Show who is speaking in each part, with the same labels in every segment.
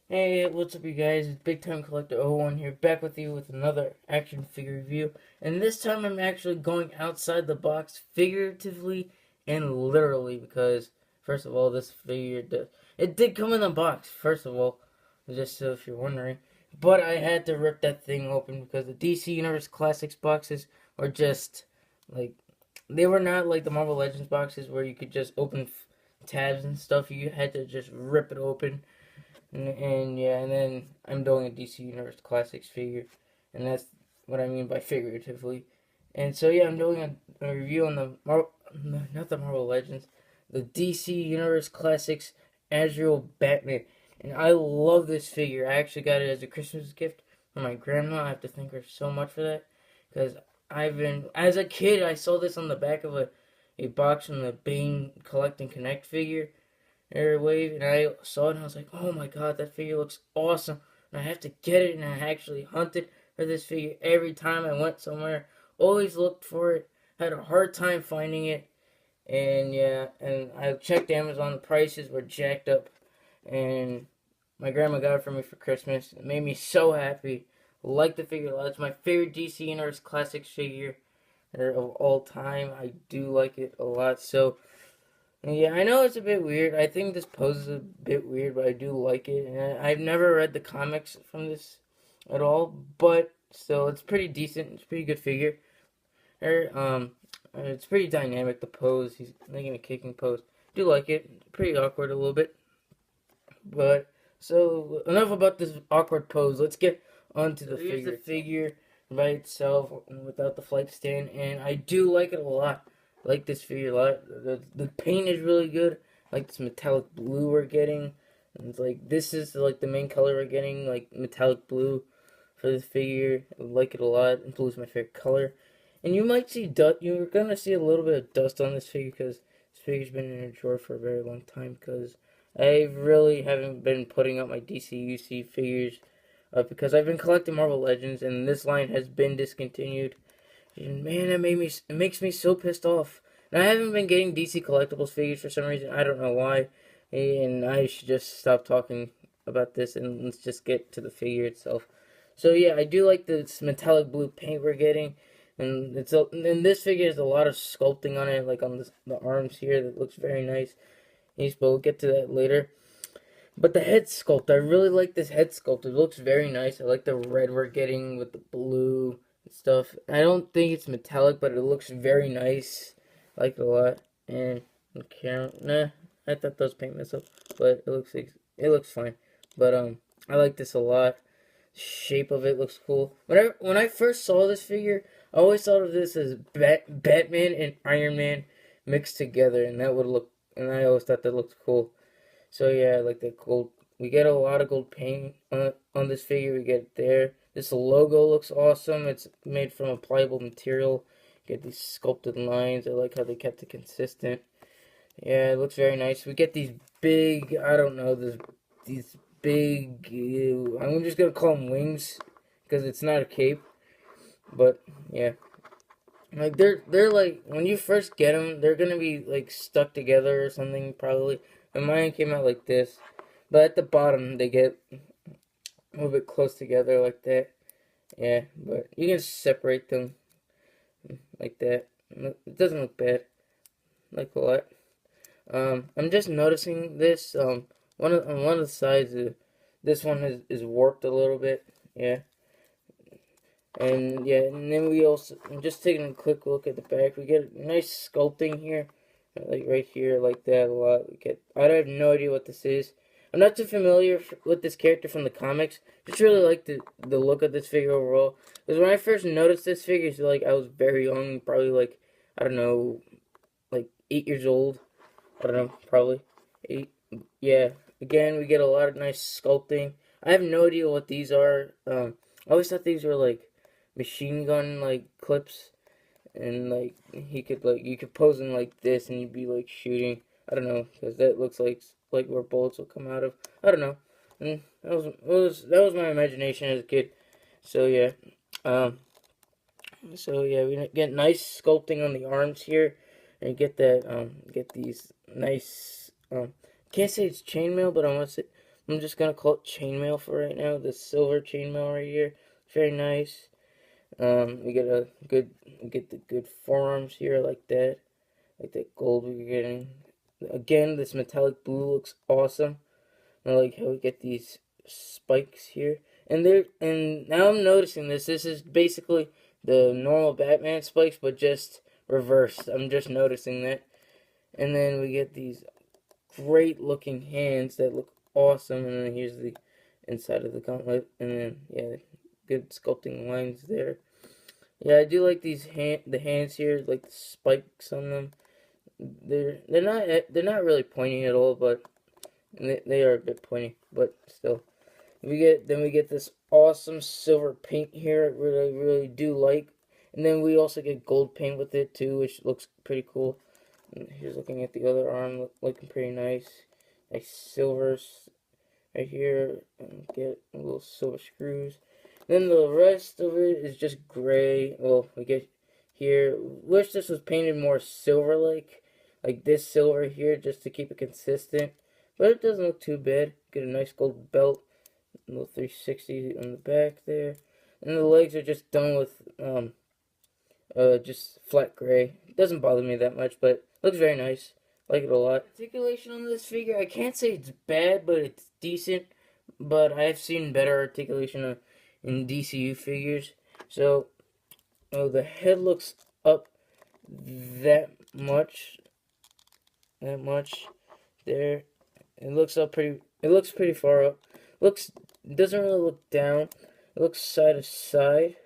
Speaker 1: Hey, what's up, you guys? It's Big Time Collector 01 here, back with you with another action figure review. And this time I'm actually going outside the box, figuratively and literally, because, first of all, this figure, it did come in the box, first of all, just so if you're wondering. But I had to rip that thing open because the DC Universe Classics boxes were just, like, they were not like the Marvel Legends boxes where you could just open tabs and stuff. You had to just rip it open and yeah, and then I'm doing a DC Universe Classics figure, and that's what I mean by figuratively. And so yeah, I'm doing a review on not the Marvel Legends, the DC Universe Classics Azrael Batman, and I love this figure. I actually got it as a Christmas gift from my grandma. I have to thank her so much for that, because as a kid I saw this on the back of a box from the Bane Collect and Connect figure Airwave, and I saw it and I was like, oh my god, that figure looks awesome. And I have to get it, and I actually hunted for this figure every time I went somewhere. Always looked for it. Had a hard time finding it. And yeah, and I checked Amazon, the prices were jacked up. And my grandma got it for me for Christmas. It made me so happy. Like the figure a lot. It's my favorite DC Universe Classics figure of all time. I do like it a lot. So yeah, I know it's a bit weird. I think this pose is a bit weird, but I do like it. And I've never read the comics from this at all, but still, it's pretty decent. It's a pretty good figure. It's pretty dynamic. The pose, he's making a kicking pose. Do like it. Pretty awkward a little bit, but so enough about this awkward pose. Let's get onto the figure. Here's the figure by itself without the flight stand, and I do like it a lot. I like this figure a lot. The paint is really good. I like this metallic blue we're getting. And it's like this is like the main color we're getting, like metallic blue for this figure. I like it a lot. Blue is my favorite color. And you might see dust. You're gonna see a little bit of dust on this figure because this figure's been in a drawer for a very long time. Because I really haven't been putting up my DCUC figures because I've been collecting Marvel Legends, and this line has been discontinued. And man, it makes me so pissed off. And I haven't been getting DC collectibles figures for some reason. I don't know why. And I should just stop talking about this and let's just get to the figure itself. So yeah, I do like this metallic blue paint we're getting, and this figure has a lot of sculpting on it, like on the arms here, that looks very nice. We'll get to that later. But the head sculpt, I really like this head sculpt. It looks very nice. I like the red we're getting with the blue and stuff. I don't think it's metallic, but it looks very nice. I like it a lot. And okay, nah, I thought those paint this up, but it looks fine. But I like this a lot. Shape of it looks cool. When I first saw this figure, I always thought of this as Batman and Iron Man mixed together, and I always thought that looked cool. So yeah, like the gold. We get a lot of gold paint on this figure. We get it there. This logo looks awesome. It's made from a pliable material. Get these sculpted lines. I like how they kept it consistent. Yeah, it looks very nice. We get these big, I don't know, these big, I'm just gonna call them wings because it's not a cape. But yeah, like they're like when you first get them, they're gonna be like stuck together or something probably. And mine came out like this, but at the bottom they get a little bit close together like that. Yeah, but you can separate them like that. It doesn't look bad. Like a lot. I'm just noticing this. On one of the sides, this one is warped a little bit. Yeah. And yeah, and then we also, I'm just taking a quick look at the back. We get a nice sculpting here, like right here, like that a lot. I have no idea what this is. I'm not too familiar with this character from the comics. Just really like the look of this figure overall. Because when I first noticed this figure, it's like I was very young, probably like, I don't know, like 8 years old. I don't know, probably 8. Yeah. Again, we get a lot of nice sculpting. I have no idea what these are. I always thought these were like machine gun like clips, and like you could pose them like this and you'd be like shooting. I don't know, because that looks like where bullets will come out of. I don't know. And that was my imagination as a kid. So yeah, um, we get nice sculpting on the arms here, and get these nice can't say it's chainmail, but I want to say I'm just gonna call it chainmail for right now. The silver chainmail right here, very nice. We get the good forearms here like that gold we're getting. Again, this metallic blue looks awesome. I like how we get these spikes here. And now I'm noticing this. This is basically the normal Batman spikes, but just reversed. I'm just noticing that. And then we get these great looking hands that look awesome. And then here's the inside of the gauntlet. And then, yeah, good sculpting lines there. Yeah, I do like the hands here, like the spikes on them. They're not really pointy at all, but they are a bit pointy, but still. We get this awesome silver paint here, which I really do like. And then we also get gold paint with it too, which looks pretty cool. And here's looking at the other arm, looking pretty nice. Nice silvers right here, and get little silver screws. Then the rest of it is just gray. Well, we get here. Wish this was painted more like this silver here, just to keep it consistent. But it doesn't look too bad. Get a nice gold belt, a little 360 on the back there, and the legs are just done with just flat gray. It doesn't bother me that much, but looks very nice. Like it a lot. Articulation on this figure, I can't say it's bad, but it's decent. But I've seen better articulation in DCU figures. So, the head looks up that much there. It looks up pretty. It looks pretty far up. Doesn't really look down. It looks side to side.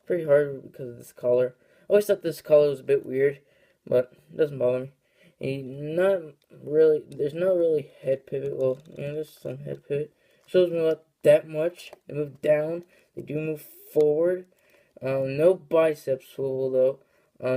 Speaker 1: Pretty hard because of this collar. I always thought this collar was a bit weird, but it doesn't bother me. There's not really head pivot. Well, yeah, there's some head pivot. Shows me about that much. They move down. They do move forward. No bicep swivel though.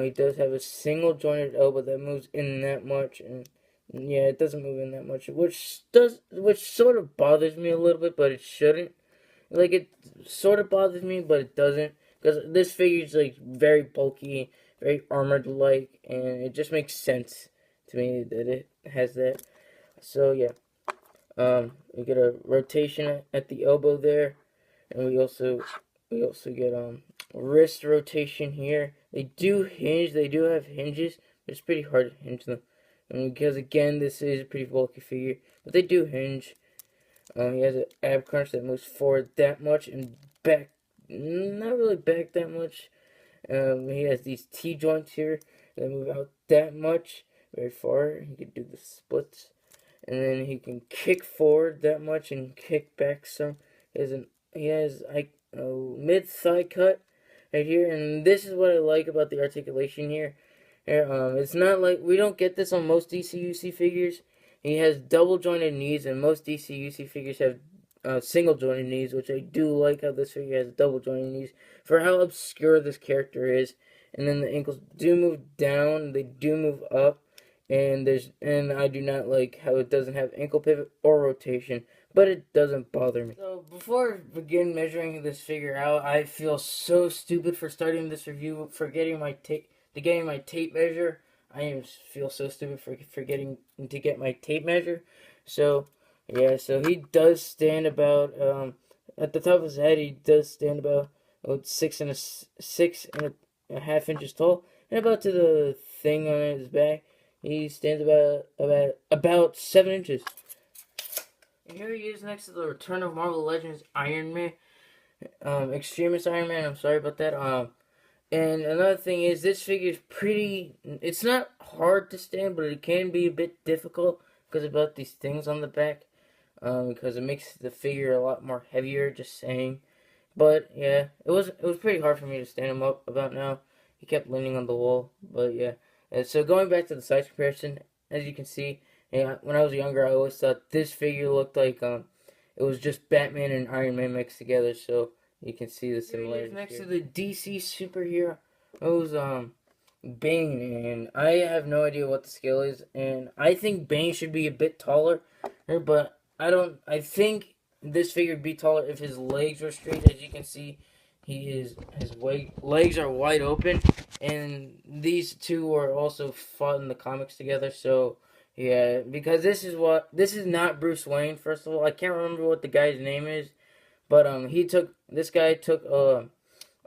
Speaker 1: He does have a single jointed elbow that moves in that much, and yeah, it doesn't move in that much, which sort of bothers me a little bit, but it shouldn't. Like, it sort of bothers me, but it doesn't, because this figure's like very bulky, very armored like, and it just makes sense to me that it has that. So yeah, we get a rotation at the elbow there, and we also get wrist rotation here. They do hinge. They do have hinges, but it's pretty hard to hinge them. Because again, this is a pretty bulky figure, but they do hinge. He has an ab crunch that moves forward that much and back, not really back that much. He has these T joints here that move out that much, very far. He can do the splits, and then he can kick forward that much and kick back some. He has a mid thigh cut right here, and this is what I like about the articulation here. It's not like, we don't get this on most DCUC figures. He has double jointed knees, and most DCUC figures have single jointed knees, which I do like how this figure has double jointed knees for how obscure this character is. And then the ankles do move down, they do move up, and I do not like how it doesn't have ankle pivot or rotation, but it doesn't bother me. So before I begin measuring this figure out, I feel so stupid for starting this review, for getting my tape measure. I feel so stupid for forgetting to get my tape measure. So yeah, so he does stand about at the top of his head. He does stand about 6.5 inches tall, and about to the thing on his back, he stands about 7 inches. And here he is next to the Return of Marvel Legends Iron Man, Extremist Iron Man. I'm sorry about that. And another thing is, this figure is it's not hard to stand, but it can be a bit difficult because about these things on the back. Because it makes the figure a lot more heavier, just saying. But yeah, it was pretty hard for me to stand him up about now. He kept leaning on the wall, but yeah. And so going back to the size comparison, as you can see, yeah, when I was younger, I always thought this figure looked like it was just Batman and Iron Man mixed together. So you can see the similarities. Next to the DC superhero, Bane, and I have no idea what the scale is, and I think Bane should be a bit taller, but I think this figure would be taller if his legs were straight. As you can see, his legs are wide open, and these two were also fought in the comics together, so Yeah, because this is not Bruce Wayne. First of all, I can't remember what the guy's name is, but this guy took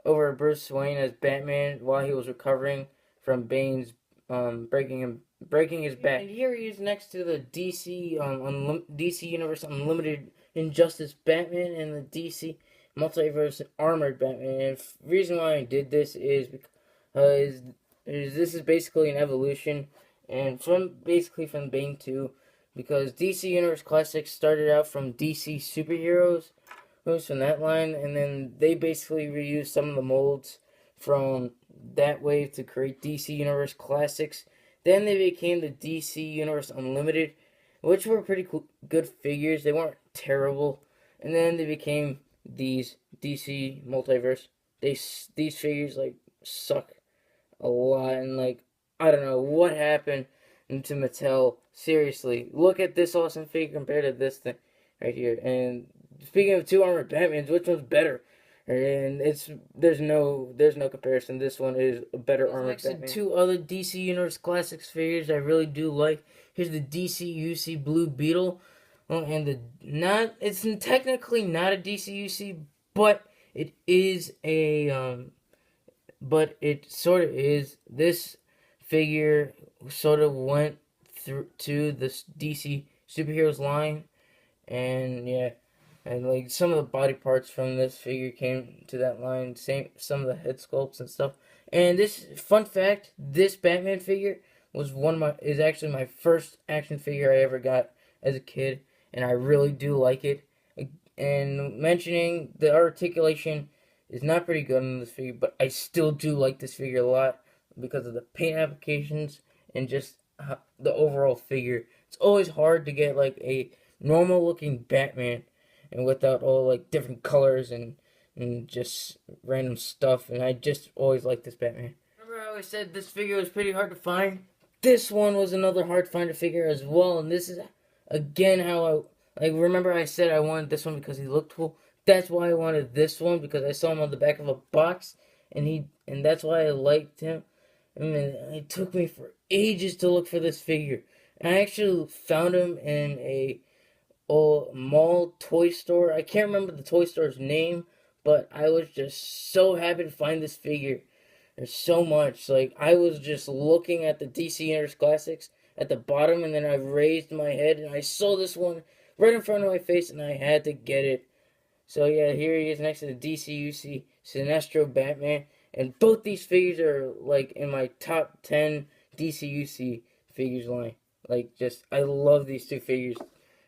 Speaker 1: over Bruce Wayne as Batman while he was recovering from Bane's breaking his back. And here he is next to the DC Universe Unlimited Injustice Batman and the DC Multiverse Armored Batman. And the reason why I did this is because this is basically an evolution, and from Bane 2, because DC Universe Classics started out from DC superheroes moves from that line, and then they basically reused some of the molds from that wave to create DC Universe Classics. Then they became the DC Universe Unlimited, which were pretty good figures. They weren't terrible. And then they became these DC Multiverse. These figures like suck a lot, and like I don't know what happened to Mattel. Seriously, look at this awesome figure compared to this thing right here. And speaking of two armored Batmans, which one's better? And there's no comparison. This one is a better armored Batman. Two other DC Universe Classics figures I really do like. Here's the DC UC Blue Beetle, and it's technically not a DC UC, but it is but it sort of is. This figure sort of went through to the DC superheroes line, and yeah. And like some of the body parts from this figure came to that line, some of the head sculpts and stuff. And this fun fact, this Batman figure is actually my first action figure I ever got as a kid, and I really do like it. And mentioning the articulation is not pretty good on this figure, but I still do like this figure a lot because of the paint applications and just the overall figure. It's always hard to get like a normal looking Batman and without all like different colors and just random stuff. And I just always liked this Batman. Remember I always said this figure was pretty hard to find? This one was another hard to find figure as well. And this is again how remember I said I wanted this one because he looked cool. That's why I wanted this one, because I saw him on the back of a box, and that's why I liked him. I mean, it took me for ages to look for this figure. And I actually found him in a mall toy store. I can't remember the toy store's name, but I was just so happy to find this figure. There's so much. Like, I was just looking at the DC Universe Classics at the bottom, and then I raised my head, and I saw this one right in front of my face, and I had to get it. So yeah, here he is next to the DCUC Sinestro Batman. And both these figures are like in my top 10 DCUC figures line. Like, just, I love these two figures.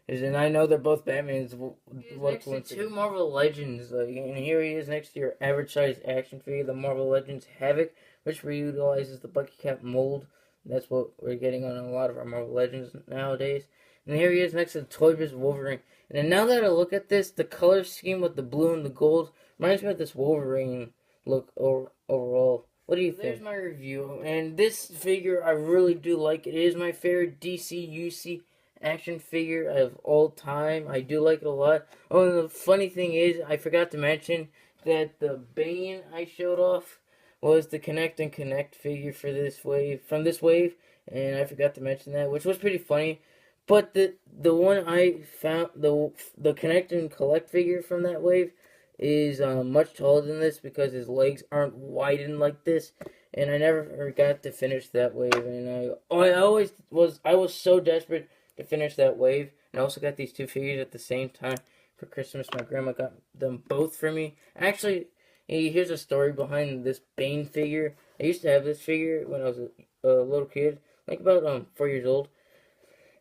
Speaker 1: And I know they're both Batmans. What next to two Marvel Legends. And here he is next to your average size action figure, the Marvel Legends Havoc, which reutilizes the Bucky Cap mold. That's what we're getting on a lot of our Marvel Legends nowadays. And here he is next to the Toy Biz Wolverine. And now that I look at this, the color scheme with the blue and the gold reminds me of this Wolverine look overall. What do you think? There's my review. And this figure, I really do like it. It is my favorite DC UC action figure of all time. I do like it a lot. Oh, and the funny thing is, I forgot to mention that the Bane I showed off was the Connect and Connect figure for this wave, from this wave. And I forgot to mention that, which was pretty funny. But the one I found, the Connect and Collect figure from that wave is much taller than this because his legs aren't widened like this, and I never got to finish that wave. And I was so desperate to finish that wave. And I also got these two figures at the same time for Christmas. My grandma got them both for me. Actually, here's a story behind this Bane figure. I used to have this figure when I was a little kid, like about 4 years old.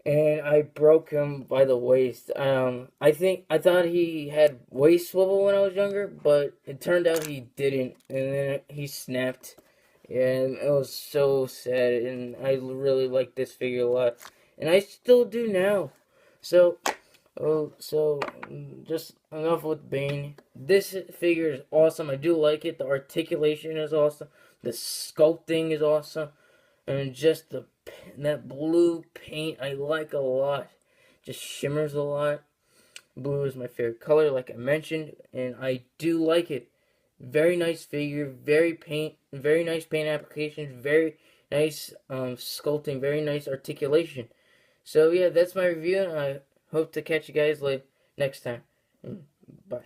Speaker 1: And I broke him by the waist. I thought he had waist swivel when I was younger, but it turned out he didn't, and then he snapped. And it was so sad, and I really like this figure a lot, and I still do now. So just enough with Bane. This figure is awesome. I do like it. The articulation is awesome. The sculpting is awesome, and just that blue paint I like a lot. Just shimmers a lot. Blue is my favorite color, like I mentioned, and I do like it. Very nice figure, very nice paint applications, very nice sculpting, very nice articulation. So yeah, that's my review, and I hope to catch you guys next time.